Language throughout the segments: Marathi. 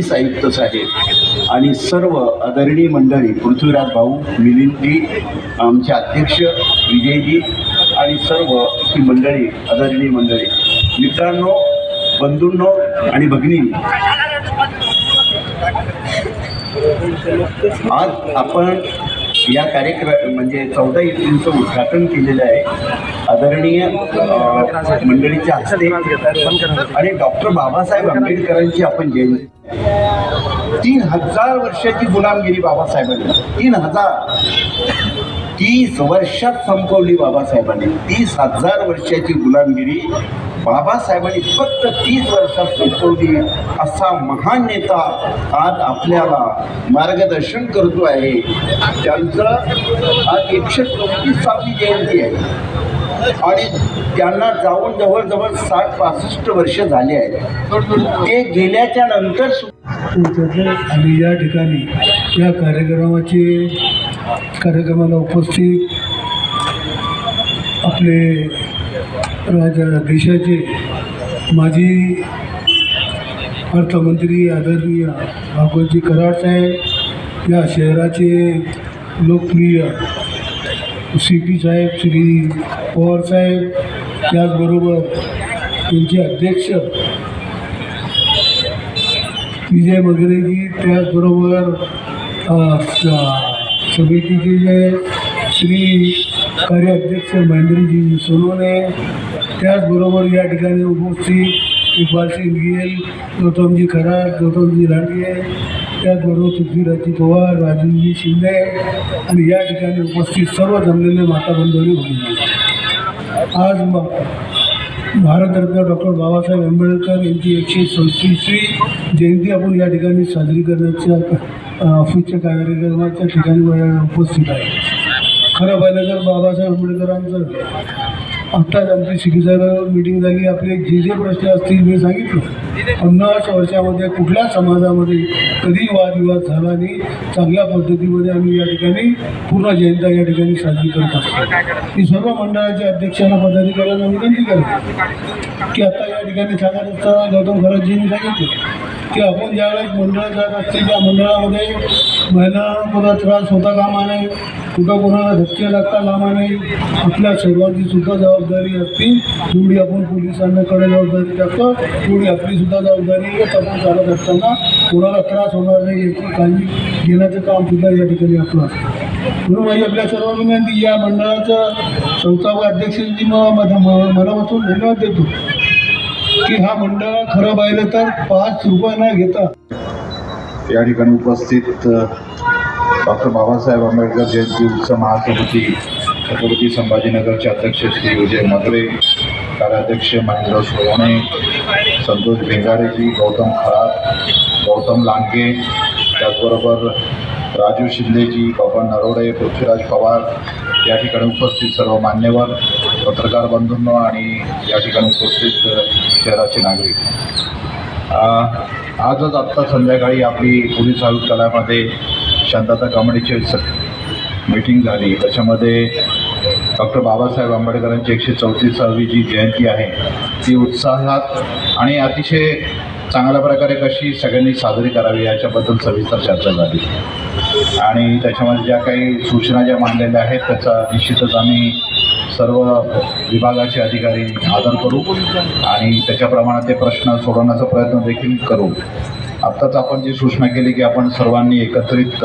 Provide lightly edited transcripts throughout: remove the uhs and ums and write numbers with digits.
पोलीस आयुक्त साहेब आणि सर्व आदरणीय मंडळी, पृथ्वीराज भाऊ, मिलिंदजी, आमचे अध्यक्ष विजयजी आणि सर्व ही मंडळी, आदरणीय मंडळी, मित्रांनो, बंधूंनो आणि भगिनी, आज आपण या कार्यक्रम म्हणजे 14 एप्रिलचं उद्घाटन केलेलं आहे आदरणीय मंडळीच्या हस्ते आणि डॉक्टर बाबासाहेब आंबेडकरांची आपण जयंती 3000 वर्षाची गुलामगिरी बाबासाहेबांनी 30 वर्षात संपवली बाबासाहेबांनी 30,000 वर्षाची गुलामगिरी बाबासाहेबांनी फक्त 30 वर्षात संपवली असा महान नेता आज आपल्याला मार्गदर्शन करतो आहे। त्यांचं आज 134वी जयंती आहे आणि त्यांना जाऊन जवळजवळ 60-65 वर्ष झाले आहेत। ते गेल्याच्या नंतर आणि या ठिकाणी या कार्यक्रमाला उपस्थित आपले देशाचे माजी अर्थमंत्री आदरणीय भागवतजी कराड साहेब, या शहराचे लोकप्रिय CP साहेब, श्री पवार साहेब, त्याचबरोबर त्यांचे अध्यक्ष विजय मगरेजी, त्याचबरोबर समितीचे जे श्री कार्याध्यक्ष महेंद्रजी सोनवणे, त्याचबरोबर या ठिकाणी उपस्थित इक्बालसिंग गिल, गौतमजी खरात, गौतमजी लांडगे, त्याचबरोबर पृथ्वीराजजी पवार, राजूजी शिंदे आणि या ठिकाणी उपस्थित सर्व जमलेले माता बंधूंनी भगिनी, आज भारतरत्न डॉक्टर बाबासाहेब आंबेडकर यांची 134वी जयंती आपण या ठिकाणी साजरी करण्याच्या ऑफिसच्या कार्यक्रमाच्या ठिकाणी उपस्थित आहे। खरं पाहिलं तर बाबासाहेब आंबेडकरांचं आत्ताच आमची सिकिसाहेबांवर मीटिंग झाली, आपले जे प्रश्न असतील मी सांगितलं, 50 वर्षामध्ये कुठल्या समाजामध्ये कधी वादविवाद झाला नाही, चांगल्या पद्धतीमध्ये आम्ही या ठिकाणी पूर्ण जयंती या ठिकाणी साजरी करत असतो। मी सर्व मंडळाच्या अध्यक्षांना, पदाधिकाऱ्यांना विनंती करतो की आता या ठिकाणी सांगायचं गौतम खरातजींनी सांगितलं की आपण ज्यावेळेस मंडळ जात असते त्या मंडळामध्ये महिलांना कोणता त्रास होता कामा नये, कुठं कोणाला धक्के लागता कामा नये, आपल्या सर्वांची सुद्धा जबाबदारी असते। जेवढी आपण पोलिसांकडे जबाबदारी टाकतो तेवढी आपली सुद्धा जबाबदारी आपण चालत असताना कोणाला त्रास होणार नाही याची काळजी घेण्याचं काम सुद्धा या ठिकाणी आपलं असतं। म्हणून माझी आपल्या सर्व विनंती, या मंडळाचं 14वा अध्यक्षांची मनापासून धन्यवाद देतो की हा मंडळ खरं पाहिलं तर 5 रुपये न घेता या ठिकाणी उपस्थित डॉक्टर बाबासाहेब आंबेडकर जयंती उत्सव महासमिती छत्रपती संभाजीनगरचे अध्यक्ष श्री विजय मगरे, कार्याध्यक्ष महेंद्र सोनवणे, संतोष भिंगारेजी, गौतम खरात, गौतम लांडगे, त्याचबरोबर राजू शिंदेजी, बबन नरोडे, पृथ्वीराज पवार, या ठिकाणी उपस्थित सर्व मान्यवर, पत्रकार बंधूंनो आणि या ठिकाणी उपस्थित शहराचे नागरिक, आजच आत्ता संध्याकाळी आपली पोलीस आयुक्तालयामध्ये शांतता कमिटीची मीटिंग झाली। त्याच्यामध्ये डॉक्टर बाबासाहेब आंबेडकरांची 134वी जी जयंती आहे ती उत्साहात आणि अतिशय चांगल्या प्रकारे कशी सगळ्यांनी साजरी करावी याच्याबद्दल सविस्तर चर्चा झाली आणि त्याच्यामध्ये ज्या काही सूचना ज्या मांडलेल्या आहेत त्याचा निश्चितच आम्ही सर्व विभागाचे अधिकारी आदर करू आणि त्याच्याप्रमाणे ते प्रश्न सोडवण्याचा प्रयत्न देखील करू। आत्ताच आपण जी सूचना केली की आपण सर्वांनी एकत्रित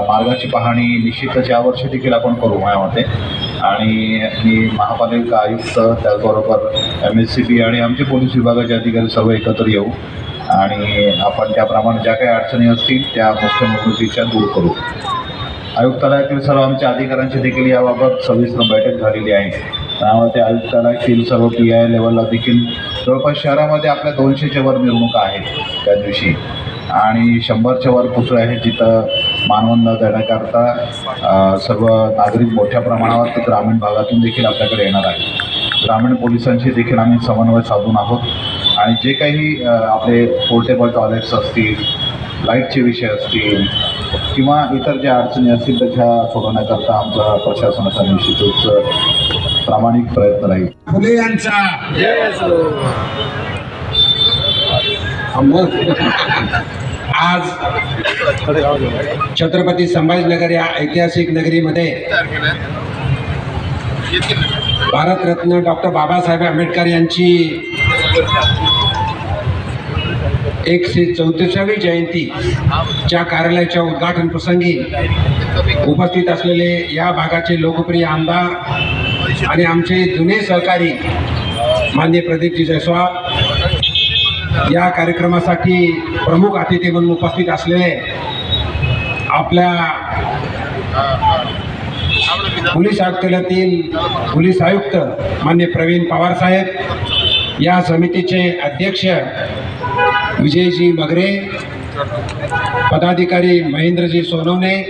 मार्गाची पाहणी निश्चितच यावर्षी देखील आपण करू माझ्या मते आणि मी महापालिका आयुक्त, त्याचबरोबर MSCB आणि आमचे पोलीस विभागाचे अधिकारी सर्व एकत्र येऊ आणि आपण त्याप्रमाणे ज्या काही अडचणी असतील त्या मुख्य दूर करू। आयुक्तालयातील सर्व आमच्या अधिकाऱ्यांची देखील याबाबत सविस्तर बैठक झालेली आहे। त्यामुळे आयुक्तालयातील सर्व PI लेवलला देखील जवळपास शहरामध्ये आपल्या 200च्या वर मिरवणुका आहेत त्या दिवशी आणि 100च्या वर पुतळे आहेत जिथं मानवंदना न देण्याकरता सर्व नागरिक मोठ्या प्रमाणावर ते ग्रामीण भागातून देखील आपल्याकडे येणार आहे। ग्रामीण पोलिसांशी देखील आम्ही समन्वय साधून आहोत आणि जे काही आपले पोर्टेबल टॉयलेट्स असतील, लाईटचे विषय असतील किंवा इतर ज्या अडचणी असतील त्याच्या सोडवण्याकरता आमचा प्रशासनाचा निश्चितच प्रामाणिक प्रयत्न राहील। फुले यांचा आज छत्रपती संभाजीनगर या ऐतिहासिक नगरीमध्ये भारतरत्न डॉक्टर बाबासाहेब आंबेडकर यांची 134वी जयंतीच्या कार्यालयाच्या उद्घाटन प्रसंगी उपस्थित असलेले या भागाचे लोकप्रिय आमदार आणि आमचे जुने सहकारी माननीय प्रदीपजी जयस्वाल, या कार्यक्रमासाठी प्रमुख अतिथी म्हणून उपस्थित असलेले आपल्या पोलीस आयुक्तालयातील पोलीस आयुक्त माननीय प्रवीण पवार साहेब, या समितीचे अध्यक्ष विजयजी मगरे, पदाधिकारी महेंद्रजी सोनवणे,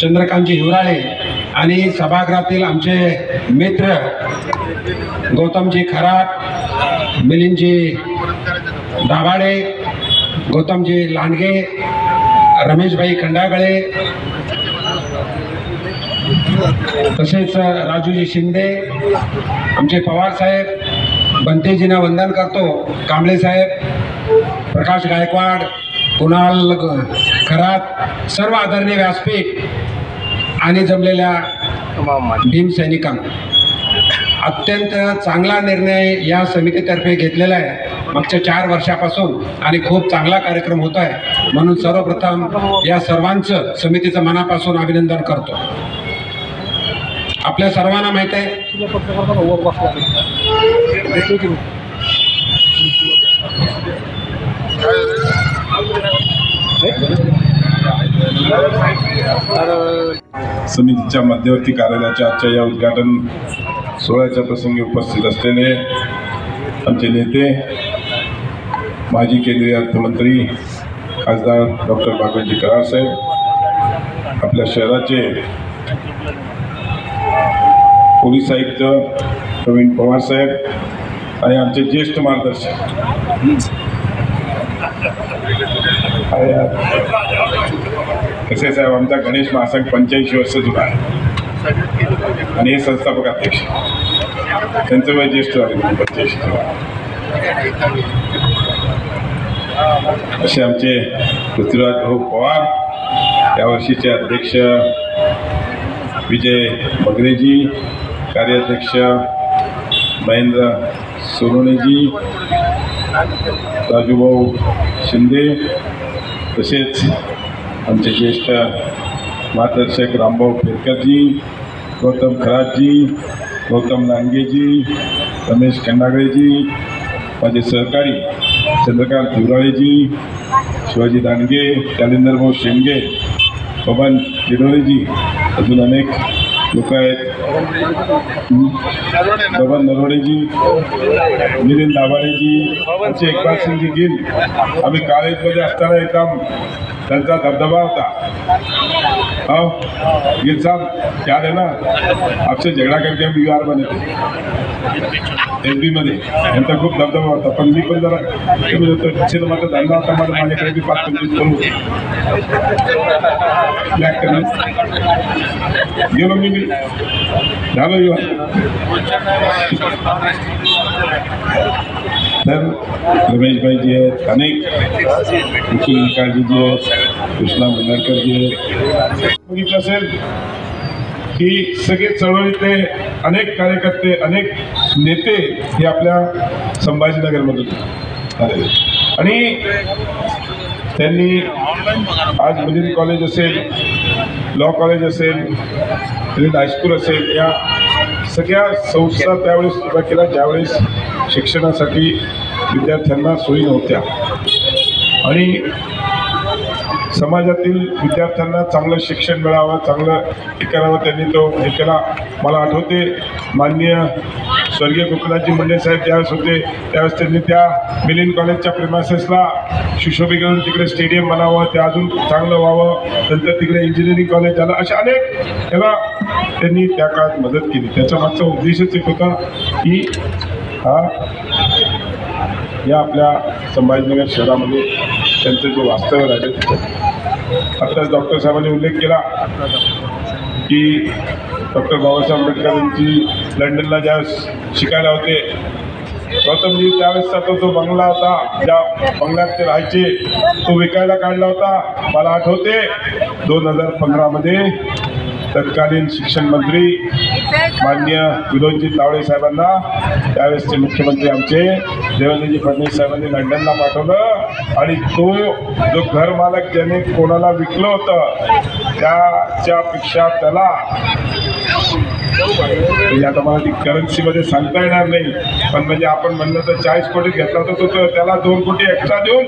चंद्रकांतजी हिवराळे आणि सभागृहातील आमचे मित्र गौतमजी खरात, मिलिंदजी दाभाडे, गौतमजी लांडगे, रमेशभाई खंडागळे, तसेच राजूजी शिंदे, आमचे पवार साहेब, बंतेजींना वंदन करतो, कांबळे साहेब, प्रकाश गायकवाड, कुणाल खरात, सर्व आदरणीय व्यासपीठ आणि जमलेल्या भीम सैनिकांना, अत्यंत चांगला निर्णय या समितीतर्फे घेतलेला आहे मागच्या 4 वर्षापासून आणि खूप चांगला कार्यक्रम होत आहे, म्हणून सर्वप्रथम या सर्वांचं समितीचं मनापासून अभिनंदन करतो. आपल्या सर्वांना माहीत आहे समितीच्या मध्यवर्ती कार्यालयाच्या आजच्या या उद्घाटन सोहळ्याच्या प्रसंगी उपस्थित असलेले आमचे नेते, माजी केंद्रीय अर्थमंत्री खासदार डॉक्टर बाबाजी कराड साहेब, आपल्या शहराचे पोलीस आयुक्त प्रवीण पवार साहेब आणि आमचे ज्येष्ठ मार्गदर्शक कसे साहेब, आमचा गणेश महासंघ 85 वर्ष जुना आहे आणि हे संस्थापक अध्यक्ष, त्यांचं वय ज्येष्ठ झाले 85. असे आमचे पृथ्वीराज भाऊ पवार, यावर्षीचे अध्यक्ष विजय मगरेजी, कार्याध्यक्ष महेंद्र सोनवणेजी, राजूभाऊ शिंदे, तसेच आमचे ज्येष्ठ मार्गदर्शक रामभाऊ फेरकरजी, गौतम खरातजी, गौतम लांडगेजी, रमेश खंडागळेजी, माझे सहकारी चंद्रकांत हिवराळेजी, शिवाजी दांडगे, जालिंदरभाऊ शेंडगे, बबन दिडोरेजी, अजून अनेक लोक आहेत, बबन नरोडेजी, मिलिंद दाभाडेजी, आमचे इकबालसिंगजी गिल. आम्ही कॉलेजमध्ये असताना एकदम त्यांचा दबदबा होता. हो गिल साहब याद है ना, आपसे झगड़ा करके हम UR बने थे SB मध्ये, यांचा खूप दबदबा होता. पण मी पण जरा सिनेमाचा धंदा होता माझ्याकडे बी 5-25 करू ब्लॅक करणं गेलो मी झालो UR. तर रमेशभाईजी आहेत, अनेक काळजी जी आहेत, कृष्णा मंडळकरजी आहेत. बघितलं असेल की सगळे चळवळीतले अनेक कार्यकर्ते, अनेक नेते हे आपल्या संभाजीनगरमधून आलेले आणि त्यांनी आज मिलिंद कॉलेज असेल, लॉ कॉलेज असेल, मिलिंद हायस्कूल असेल, या सगळ्या संस्था त्यावेळेस उभ्या केल्या ज्यावेळेस शिक्षणासाठी विद्यार्थ्यांना सोयी नव्हत्या आणि समाजातील विद्यार्थ्यांना चांगलं शिक्षण मिळावं, चांगलं हे करावं, त्यांनी तो हे केला. मला आठवते माननीय स्वर्गीय गोपीनाथजी मुंडे साहेब ज्यावेळेस होते त्यावेळेस त्यांनी त्या मिलिंद कॉलेजच्या प्रिमायसेसला सुशोभीकरण, तिकडे स्टेडियम बनावं, ते अजून चांगलं व्हावं, नंतर तिकडे इंजिनिअरिंग कॉलेज झालं, अशा अनेक त्याला त्यांनी त्या काळात मदत केली. त्याच्या मागचा उद्देशच एक होता की या आपल्या संभाजीनगर शहरामध्ये त्यांचं जे वास्तव्य राहिलं. आत्ताच डॉक्टर साहेबांनी उल्लेख केला की डॉक्टर बाबासाहेब आंबेडकर यांची लंडनला ज्या शिकायला होते गौतमजी त्यावेळेसचा तो बंगला होता, ज्या बंगल्यात ते राहायचे, तो विकायला काढला होता. मला आठवते 2015 मध्ये तत्कालीन शिक्षण मंत्री माननीय विनोदजी तावडे साहेबांना, त्यावेळेसचे मुख्यमंत्री आमचे देवेंद्रजी फडणवीस साहेबांनी लंडनला पाठवलं आणि तो जो घरमालक ज्याने कोणाला विकलं होतं त्याच्यापेक्षा त्याला, म्हणजे आता मला ती करन्सीमध्ये सांगता येणार नाही, पण म्हणजे आपण म्हणलं तर 40 कोटी घेतला होता, तो त्याला 2 कोटी एक्स्ट्रा देऊन